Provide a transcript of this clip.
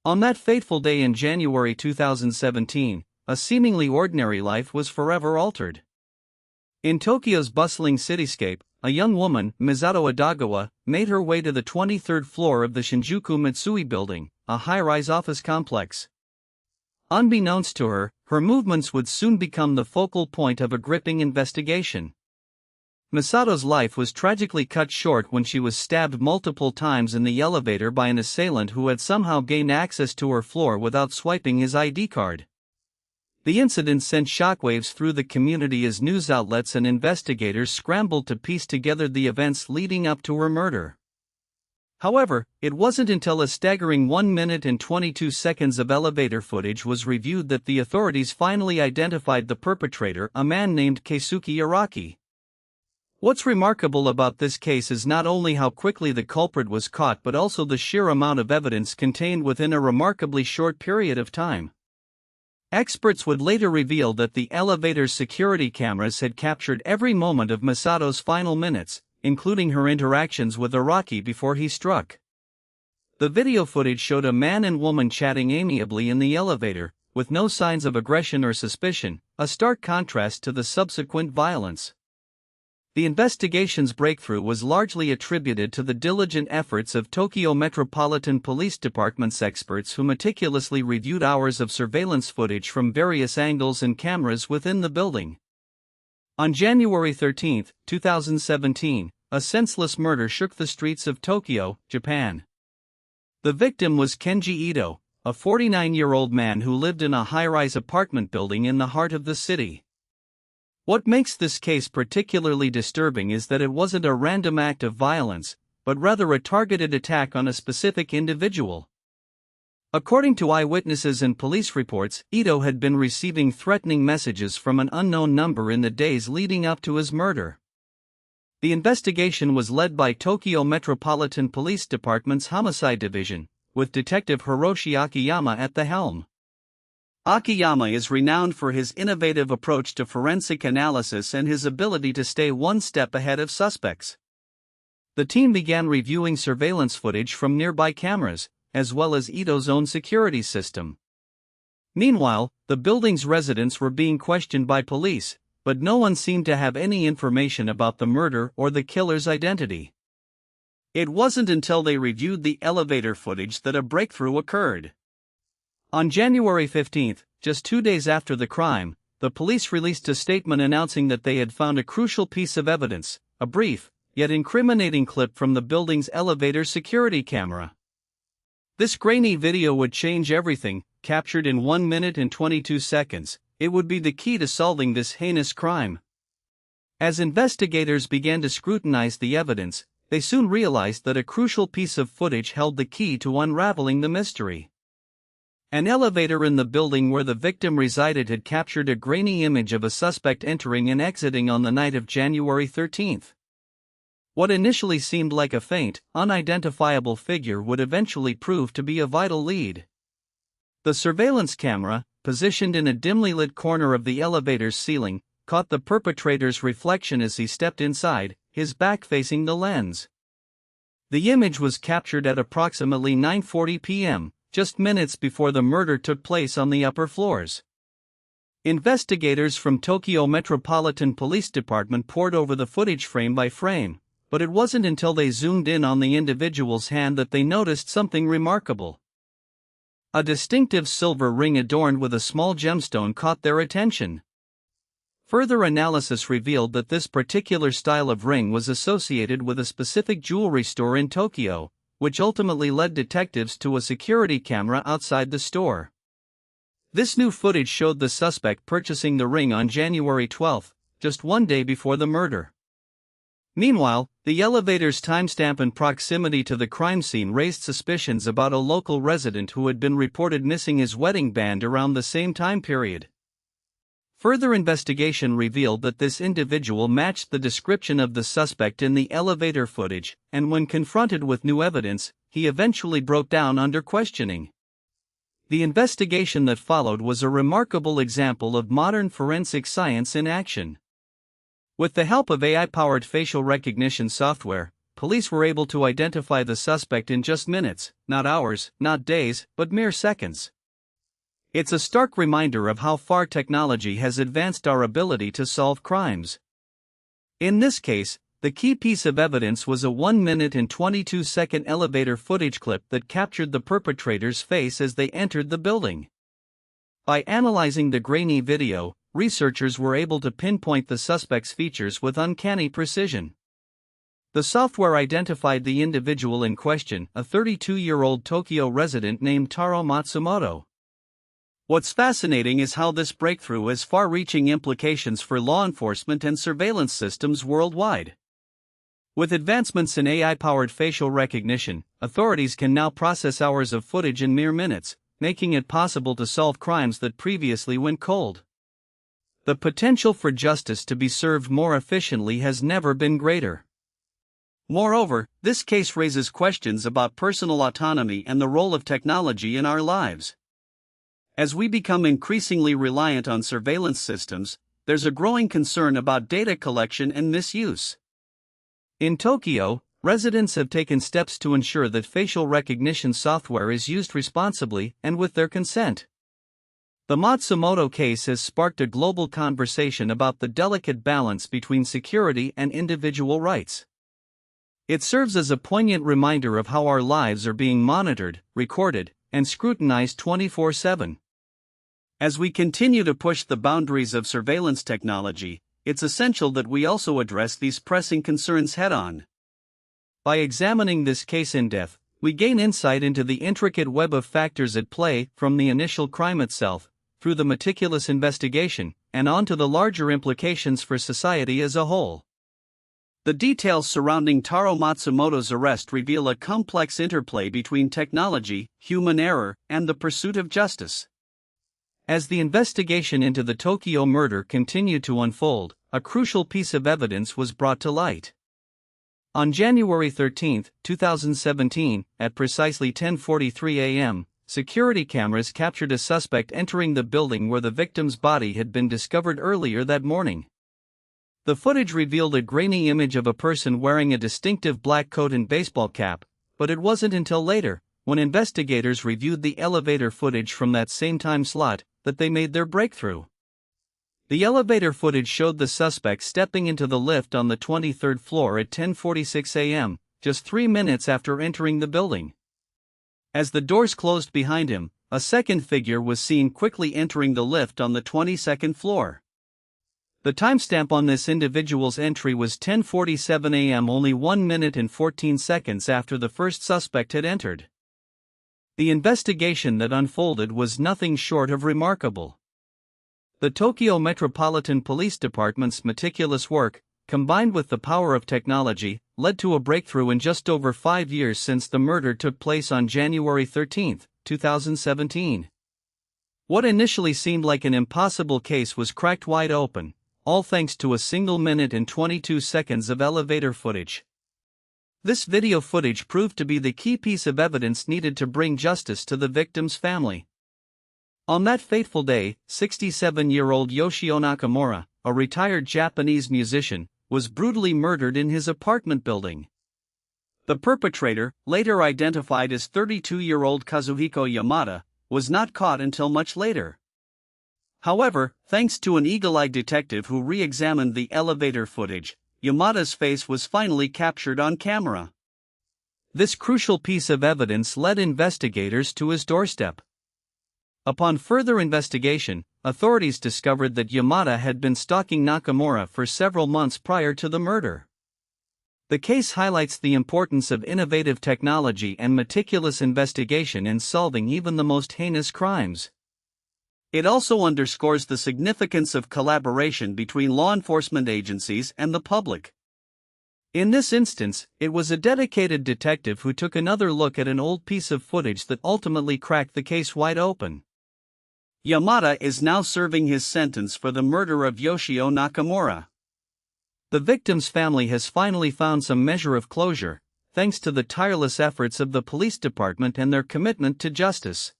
On that fateful day in January 2017, a seemingly ordinary life was forever altered. In Tokyo's bustling cityscape, a young woman, Misato Edogawa, made her way to the 23rd floor of the Shinjuku Mitsui building, a high-rise office complex. Unbeknownst to her, her movements would soon become the focal point of a gripping investigation. Misato's life was tragically cut short when she was stabbed multiple times in the elevator by an assailant who had somehow gained access to her floor without swiping his ID card. The incident sent shockwaves through the community as news outlets and investigators scrambled to piece together the events leading up to her murder. However, it wasn't until a staggering 1 minute and 22 seconds of elevator footage was reviewed that the authorities finally identified the perpetrator, a man named Keisuke Araki. What's remarkable about this case is not only how quickly the culprit was caught but also the sheer amount of evidence contained within a remarkably short period of time. Experts would later reveal that the elevator's security cameras had captured every moment of Misato's final minutes, including her interactions with Araki before he struck. The video footage showed a man and woman chatting amiably in the elevator, with no signs of aggression or suspicion, a stark contrast to the subsequent violence. The investigation's breakthrough was largely attributed to the diligent efforts of Tokyo Metropolitan Police Department's experts who meticulously reviewed hours of surveillance footage from various angles and cameras within the building. On January 13, 2017, a senseless murder shook the streets of Tokyo, Japan. The victim was Kenji Ito, a 49-year-old man who lived in a high-rise apartment building in the heart of the city. What makes this case particularly disturbing is that it wasn't a random act of violence, but rather a targeted attack on a specific individual. According to eyewitnesses and police reports, Ito had been receiving threatening messages from an unknown number in the days leading up to his murder. The investigation was led by Tokyo Metropolitan Police Department's Homicide Division, with Detective Hiroshi Akiyama at the helm. Akiyama is renowned for his innovative approach to forensic analysis and his ability to stay one step ahead of suspects. The team began reviewing surveillance footage from nearby cameras, as well as Ito's own security system. Meanwhile, the building's residents were being questioned by police, but no one seemed to have any information about the murder or the killer's identity. It wasn't until they reviewed the elevator footage that a breakthrough occurred. On January 15, just 2 days after the crime, the police released a statement announcing that they had found a crucial piece of evidence, a brief, yet incriminating clip from the building's elevator security camera. This grainy video would change everything, captured in 1 minute and 22 seconds, it would be the key to solving this heinous crime. As investigators began to scrutinize the evidence, they soon realized that a crucial piece of footage held the key to unraveling the mystery. An elevator in the building where the victim resided had captured a grainy image of a suspect entering and exiting on the night of January 13. What initially seemed like a faint, unidentifiable figure would eventually prove to be a vital lead. The surveillance camera, positioned in a dimly lit corner of the elevator's ceiling, caught the perpetrator's reflection as he stepped inside, his back facing the lens. The image was captured at approximately 9:40 p.m., just minutes before the murder took place on the upper floors. Investigators from Tokyo Metropolitan Police Department pored over the footage frame by frame, but it wasn't until they zoomed in on the individual's hand that they noticed something remarkable. A distinctive silver ring adorned with a small gemstone caught their attention. Further analysis revealed that this particular style of ring was associated with a specific jewelry store in Tokyo, which ultimately led detectives to a security camera outside the store. This new footage showed the suspect purchasing the ring on January 12, just 1 day before the murder. Meanwhile, the elevator's timestamp and proximity to the crime scene raised suspicions about a local resident who had been reported missing his wedding band around the same time period. Further investigation revealed that this individual matched the description of the suspect in the elevator footage, and when confronted with new evidence, he eventually broke down under questioning. The investigation that followed was a remarkable example of modern forensic science in action. With the help of AI-powered facial recognition software, police were able to identify the suspect in just minutes, not hours, not days, but mere seconds. It's a stark reminder of how far technology has advanced our ability to solve crimes. In this case, the key piece of evidence was a 1-minute and 22-second elevator footage clip that captured the perpetrator's face as they entered the building. By analyzing the grainy video, researchers were able to pinpoint the suspect's features with uncanny precision. The software identified the individual in question, a 32-year-old Tokyo resident named Taro Matsumoto. What's fascinating is how this breakthrough has far-reaching implications for law enforcement and surveillance systems worldwide. With advancements in AI-powered facial recognition, authorities can now process hours of footage in mere minutes, making it possible to solve crimes that previously went cold. The potential for justice to be served more efficiently has never been greater. Moreover, this case raises questions about personal autonomy and the role of technology in our lives. As we become increasingly reliant on surveillance systems, there's a growing concern about data collection and misuse. In Tokyo, residents have taken steps to ensure that facial recognition software is used responsibly and with their consent. The Matsumoto case has sparked a global conversation about the delicate balance between security and individual rights. It serves as a poignant reminder of how our lives are being monitored, recorded, and scrutinized 24/7. As we continue to push the boundaries of surveillance technology, it's essential that we also address these pressing concerns head-on. By examining this case in depth, we gain insight into the intricate web of factors at play, from the initial crime itself, through the meticulous investigation, and on to the larger implications for society as a whole. The details surrounding Taro Matsumoto's arrest reveal a complex interplay between technology, human error, and the pursuit of justice. As the investigation into the Tokyo murder continued to unfold, a crucial piece of evidence was brought to light. On January 13, 2017, at precisely 10:43 a.m., security cameras captured a suspect entering the building where the victim's body had been discovered earlier that morning. The footage revealed a grainy image of a person wearing a distinctive black coat and baseball cap, but it wasn't until later, when investigators reviewed the elevator footage from that same time slot, that they made their breakthrough. The elevator footage showed the suspect stepping into the lift on the 23rd floor at 10:46 a.m., just 3 minutes after entering the building. As the doors closed behind him, a second figure was seen quickly entering the lift on the 22nd floor. The timestamp on this individual's entry was 10:47 a.m., only 1 minute and 14 seconds after the first suspect had entered. The investigation that unfolded was nothing short of remarkable. The Tokyo Metropolitan Police Department's meticulous work, combined with the power of technology, led to a breakthrough in just over 5 years since the murder took place on January 13, 2017. What initially seemed like an impossible case was cracked wide open, all thanks to a single minute and 22 seconds of elevator footage. This video footage proved to be the key piece of evidence needed to bring justice to the victim's family. On that fateful day, 67-year-old Yoshio Nakamura, a retired Japanese musician, was brutally murdered in his apartment building. The perpetrator, later identified as 32-year-old Kazuhiko Yamada, was not caught until much later. However, thanks to an eagle-eyed detective who re-examined the elevator footage, Yamada's face was finally captured on camera. This crucial piece of evidence led investigators to his doorstep. Upon further investigation, authorities discovered that Yamada had been stalking Nakamura for several months prior to the murder. The case highlights the importance of innovative technology and meticulous investigation in solving even the most heinous crimes. It also underscores the significance of collaboration between law enforcement agencies and the public. In this instance, it was a dedicated detective who took another look at an old piece of footage that ultimately cracked the case wide open. Yamada is now serving his sentence for the murder of Yoshio Nakamura. The victim's family has finally found some measure of closure, thanks to the tireless efforts of the police department and their commitment to justice.